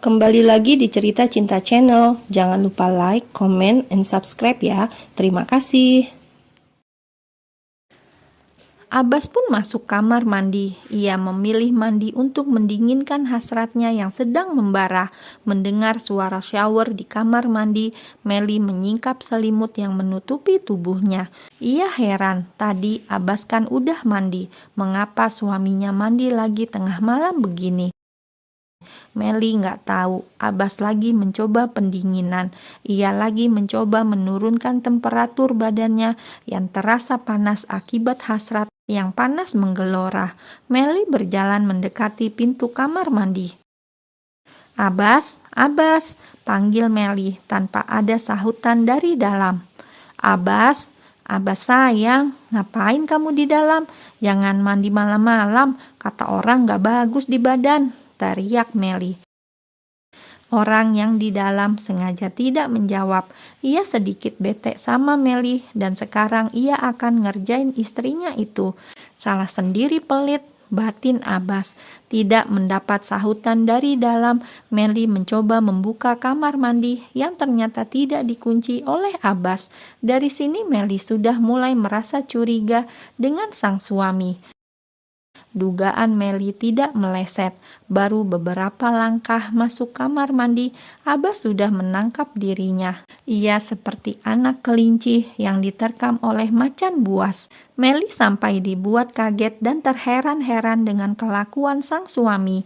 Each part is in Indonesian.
Kembali lagi di Cerita Cinta Channel. Jangan lupa like, comment, and subscribe ya. Terima kasih. Abbas pun masuk kamar mandi. Ia memilih mandi untuk mendinginkan hasratnya yang sedang membara. Mendengar suara shower di kamar mandi, Meli menyingkap selimut yang menutupi tubuhnya. Ia heran, tadi Abbas kan udah mandi. Mengapa suaminya mandi lagi tengah malam begini? Meli nggak tahu, Abbas lagi mencoba pendinginan. Ia lagi mencoba menurunkan temperatur badannya yang terasa panas akibat hasrat yang panas menggelora. Meli berjalan mendekati pintu kamar mandi. Abbas, Abbas, panggil Meli tanpa ada sahutan dari dalam. Abbas, Abbas sayang, ngapain kamu di dalam? Jangan mandi malam-malam, kata orang nggak bagus di badan, teriak Meli. Orang yang di dalam sengaja tidak menjawab. Ia sedikit bete sama Meli dan sekarang ia akan ngerjain istrinya itu. Salah sendiri pelit, batin Abbas. Tidak mendapat sahutan dari dalam, Meli mencoba membuka kamar mandi yang ternyata tidak dikunci oleh Abbas. Dari sini Meli sudah mulai merasa curiga dengan sang suami. Dugaan Meli tidak meleset. Baru beberapa langkah masuk kamar mandi, Abbas sudah menangkap dirinya. Ia seperti anak kelinci yang diterkam oleh macan buas. Meli sampai dibuat kaget dan terheran-heran dengan kelakuan sang suami.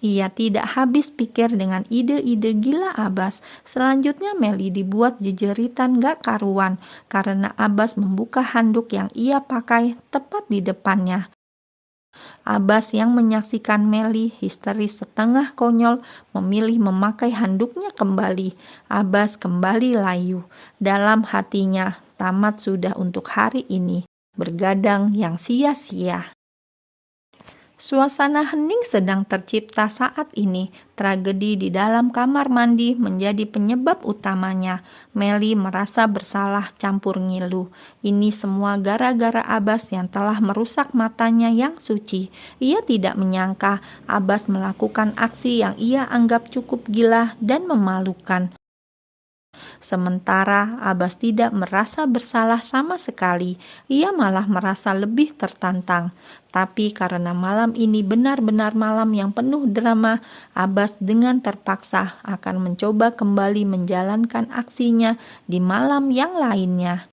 Ia tidak habis pikir dengan ide-ide gila Abbas. Selanjutnya Meli dibuat jejeritan gak karuan karena Abbas membuka handuk yang ia pakai tepat di depannya. Abbas yang menyaksikan Meli histeris setengah konyol memilih memakai handuknya kembali. Abbas kembali layu. Dalam hatinya, tamat sudah untuk hari ini. Bergadang yang sia-sia. Suasana hening sedang tercipta saat ini. Tragedi di dalam kamar mandi menjadi penyebab utamanya. Meli merasa bersalah campur ngilu. Ini semua gara-gara Abbas yang telah merusak matanya yang suci. Ia tidak menyangka Abbas melakukan aksi yang ia anggap cukup gila dan memalukan. Sementara Abbas tidak merasa bersalah sama sekali, ia malah merasa lebih tertantang. Tapi karena malam ini benar-benar malam yang penuh drama, Abbas dengan terpaksa akan mencoba kembali menjalankan aksinya di malam yang lainnya.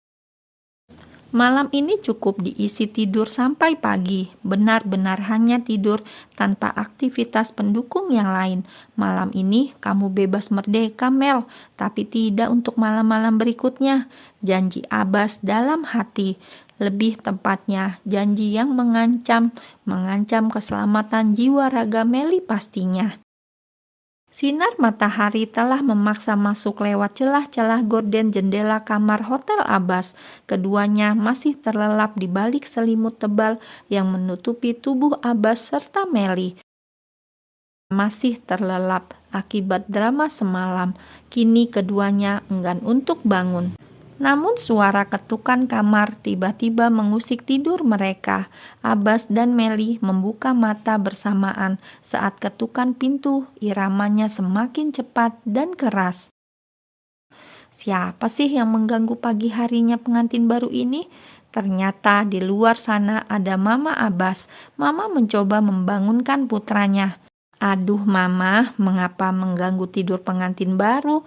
Malam ini cukup diisi tidur sampai pagi, benar-benar hanya tidur tanpa aktivitas pendukung yang lain. Malam ini kamu bebas merdeka, Mel, tapi tidak untuk malam-malam berikutnya. Janji Abbas dalam hati, lebih tepatnya janji yang mengancam keselamatan jiwa raga Meli pastinya. Sinar matahari telah memaksa masuk lewat celah-celah gorden jendela kamar hotel Abbas. Keduanya masih terlelap di balik selimut tebal yang menutupi tubuh Abbas serta Meli. Masih terlelap akibat drama semalam. Kini keduanya enggan untuk bangun. Namun suara ketukan kamar tiba-tiba mengusik tidur mereka. Abbas dan Meli membuka mata bersamaan saat ketukan pintu iramanya semakin cepat dan keras. Siapa sih yang mengganggu pagi harinya pengantin baru ini? Ternyata di luar sana ada Mama Abbas. Mama mencoba membangunkan putranya. Aduh Mama, mengapa mengganggu tidur pengantin baru?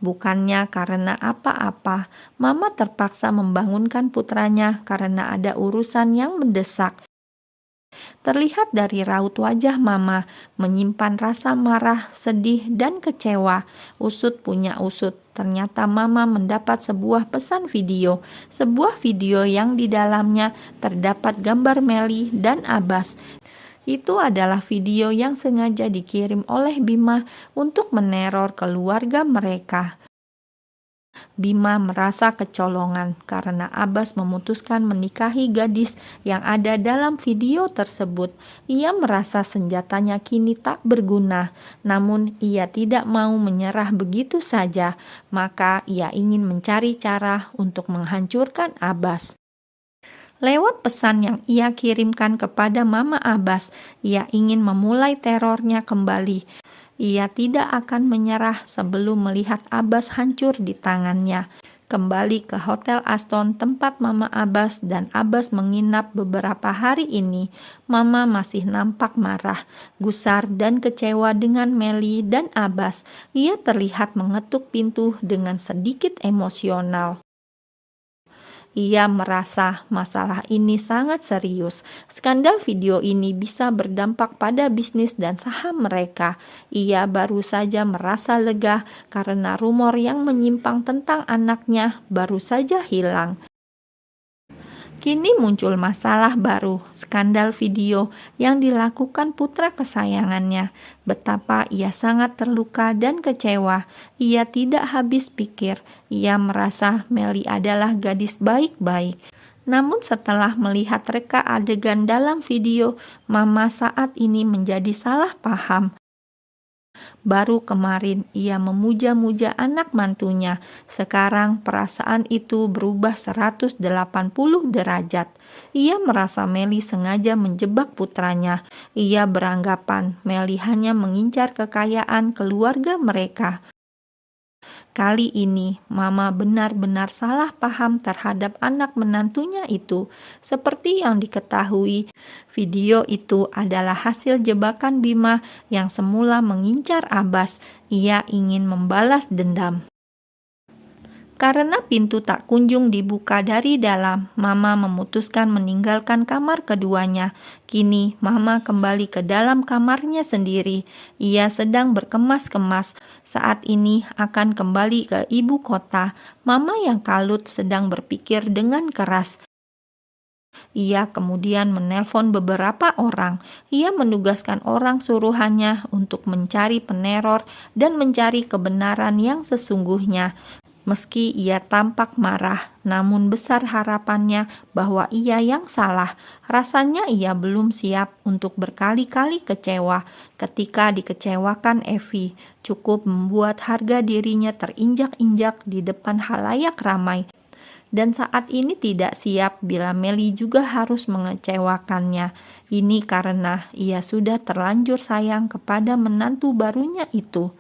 Bukannya karena apa-apa, Mama terpaksa membangunkan putranya karena ada urusan yang mendesak. Terlihat dari raut wajah Mama, menyimpan rasa marah, sedih, dan kecewa. Usut punya usut, ternyata Mama mendapat sebuah pesan video. Sebuah video yang di dalamnya terdapat gambar Meli dan Abbas. Itu adalah video yang sengaja dikirim oleh Bima untuk meneror keluarga mereka. Bima merasa kecolongan karena Abbas memutuskan menikahi gadis yang ada dalam video tersebut. Ia merasa senjatanya kini tak berguna, namun ia tidak mau menyerah begitu saja. Maka ia ingin mencari cara untuk menghancurkan Abbas. Lewat pesan yang ia kirimkan kepada Mama Abbas, ia ingin memulai terornya kembali. Ia tidak akan menyerah sebelum melihat Abbas hancur di tangannya. Kembali ke Hotel Aston tempat Mama Abbas dan Abbas menginap beberapa hari ini, Mama masih nampak marah, gusar dan kecewa dengan Melly dan Abbas. Ia terlihat mengetuk pintu dengan sedikit emosional. Ia merasa masalah ini sangat serius. Skandal video ini bisa berdampak pada bisnis dan saham mereka. Ia baru saja merasa lega karena rumor yang menyimpang tentang anaknya baru saja hilang. Kini muncul masalah baru, skandal video yang dilakukan putra kesayangannya. Betapa ia sangat terluka dan kecewa. Ia tidak habis pikir. Ia merasa Melly adalah gadis baik-baik. Namun setelah melihat reka adegan dalam video, Mama saat ini menjadi salah paham. Baru kemarin ia memuja-muja anak mantunya. Sekarang perasaan itu berubah 180 derajat. Ia merasa Melly sengaja menjebak putranya. Ia beranggapan Melly hanya mengincar kekayaan keluarga mereka. Kali ini, Mama benar-benar salah paham terhadap anak menantunya itu. Seperti yang diketahui, video itu adalah hasil jebakan Bima yang semula mengincar Abbas. Ia ingin membalas dendam. Karena pintu tak kunjung dibuka dari dalam, Mama memutuskan meninggalkan kamar keduanya. Kini, Mama kembali ke dalam kamarnya sendiri. Ia sedang berkemas-kemas. Saat ini akan kembali ke ibu kota. Mama yang kalut sedang berpikir dengan keras. Ia kemudian menelpon beberapa orang. Ia menugaskan orang suruhannya untuk mencari peneror dan mencari kebenaran yang sesungguhnya. Meski ia tampak marah, namun besar harapannya bahwa ia yang salah. Rasanya ia belum siap untuk berkali-kali kecewa. Ketika dikecewakan Evi, cukup membuat harga dirinya terinjak-injak di depan halayak ramai. Dan saat ini tidak siap bila Melly juga harus mengecewakannya. Ini karena ia sudah terlanjur sayang kepada menantu barunya itu.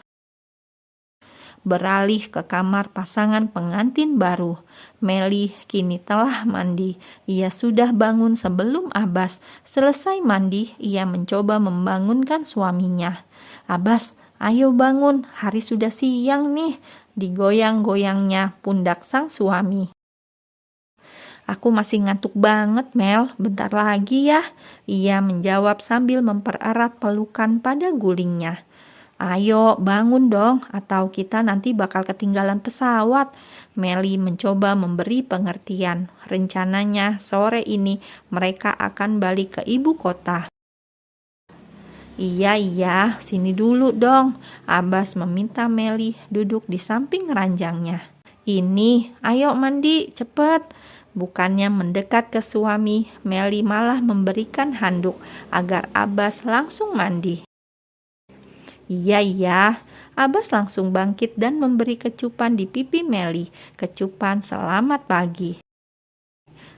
Beralih ke kamar pasangan pengantin baru. Melly kini telah mandi. Ia sudah bangun sebelum Abbas. Selesai mandi, ia mencoba membangunkan suaminya. "Abbas, ayo bangun, hari sudah siang nih," digoyang-goyangnya pundak sang suami. "Aku masih ngantuk banget, Mel. Bentar lagi ya," ia menjawab sambil mempererat pelukan pada gulingnya. "Ayo bangun dong, atau kita nanti bakal ketinggalan pesawat." Melly mencoba memberi pengertian. Rencananya sore ini mereka akan balik ke ibu kota. Iya, sini dulu dong." Abbas meminta Melly duduk di samping ranjangnya. "Ini, ayo mandi, cepet." Bukannya mendekat ke suami, Melly malah memberikan handuk agar Abbas langsung mandi. Iya, Abbas langsung bangkit dan memberi kecupan di pipi Melly. Kecupan selamat pagi.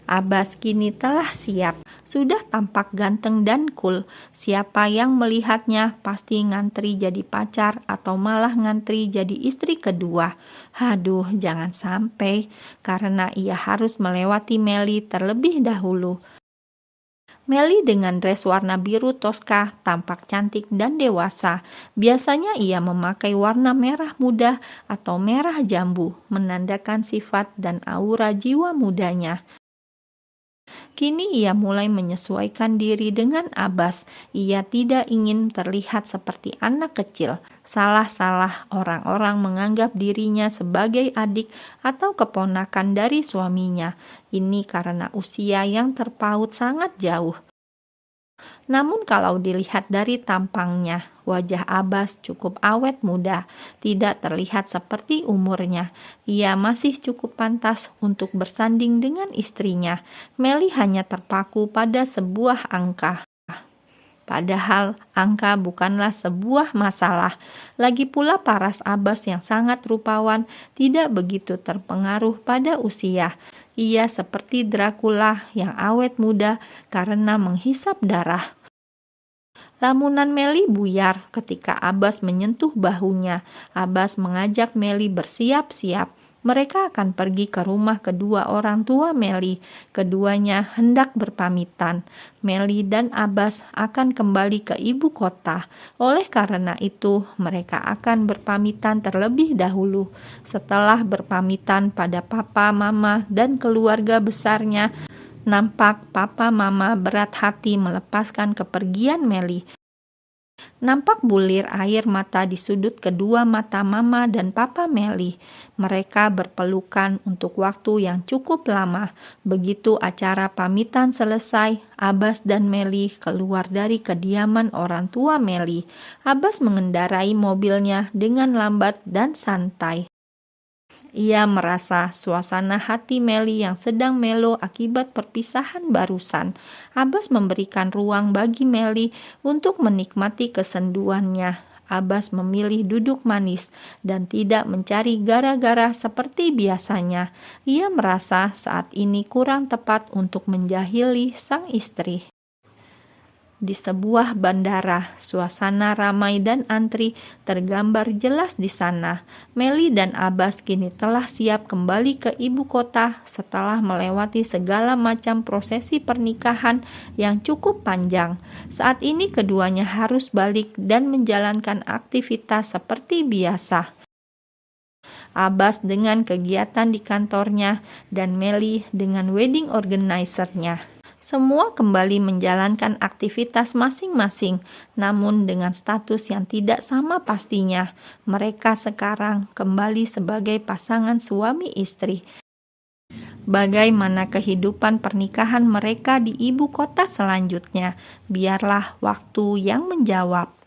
Abbas kini telah siap, sudah tampak ganteng dan cool. Siapa yang melihatnya pasti ngantri jadi pacar atau malah ngantri jadi istri kedua. Haduh, jangan sampai, karena ia harus melewati Melly terlebih dahulu. Melly dengan dress warna biru toska tampak cantik dan dewasa. Biasanya ia memakai warna merah muda atau merah jambu, menandakan sifat dan aura jiwa mudanya. Kini ia mulai menyesuaikan diri dengan Abbas. Ia tidak ingin terlihat seperti anak kecil. Salah-salah orang-orang menganggap dirinya sebagai adik atau keponakan dari suaminya. Ini karena usia yang terpaut sangat jauh. Namun kalau dilihat dari tampangnya, wajah Abbas cukup awet muda, tidak terlihat seperti umurnya. Ia masih cukup pantas untuk bersanding dengan istrinya. Melly hanya terpaku pada sebuah angka. Padahal angka bukanlah sebuah masalah. Lagi pula paras Abbas yang sangat rupawan tidak begitu terpengaruh pada usia. Ia seperti Dracula yang awet muda karena menghisap darah. Lamunan Meli buyar ketika Abbas menyentuh bahunya. Abbas mengajak Meli bersiap-siap. Mereka akan pergi ke rumah kedua orang tua Meli. Keduanya hendak berpamitan. Meli dan Abbas akan kembali ke ibu kota. Oleh karena itu, mereka akan berpamitan terlebih dahulu. Setelah berpamitan pada papa, mama, dan keluarga besarnya, nampak papa mama berat hati melepaskan kepergian Meli. Nampak bulir air mata di sudut kedua mata mama dan papa Meli. Mereka berpelukan untuk waktu yang cukup lama. Begitu acara pamitan selesai, Abbas dan Meli keluar dari kediaman orang tua Meli. Abbas mengendarai mobilnya dengan lambat dan santai. Ia merasa suasana hati Meli yang sedang melo akibat perpisahan barusan. Abbas memberikan ruang bagi Meli untuk menikmati kesenduannya. Abbas memilih duduk manis dan tidak mencari gara-gara seperti biasanya. Ia merasa saat ini kurang tepat untuk menjahili sang istri. Di sebuah bandara, suasana ramai dan antri tergambar jelas di sana. Meli dan Abbas kini telah siap kembali ke ibu kota setelah melewati segala macam prosesi pernikahan yang cukup panjang. Saat ini keduanya harus balik dan menjalankan aktivitas seperti biasa. Abbas dengan kegiatan di kantornya dan Meli dengan wedding organizer-nya. Semua kembali menjalankan aktivitas masing-masing, namun dengan status yang tidak sama pastinya. Mereka sekarang kembali sebagai pasangan suami istri. Bagaimana kehidupan pernikahan mereka di ibu kota selanjutnya? Biarlah waktu yang menjawab.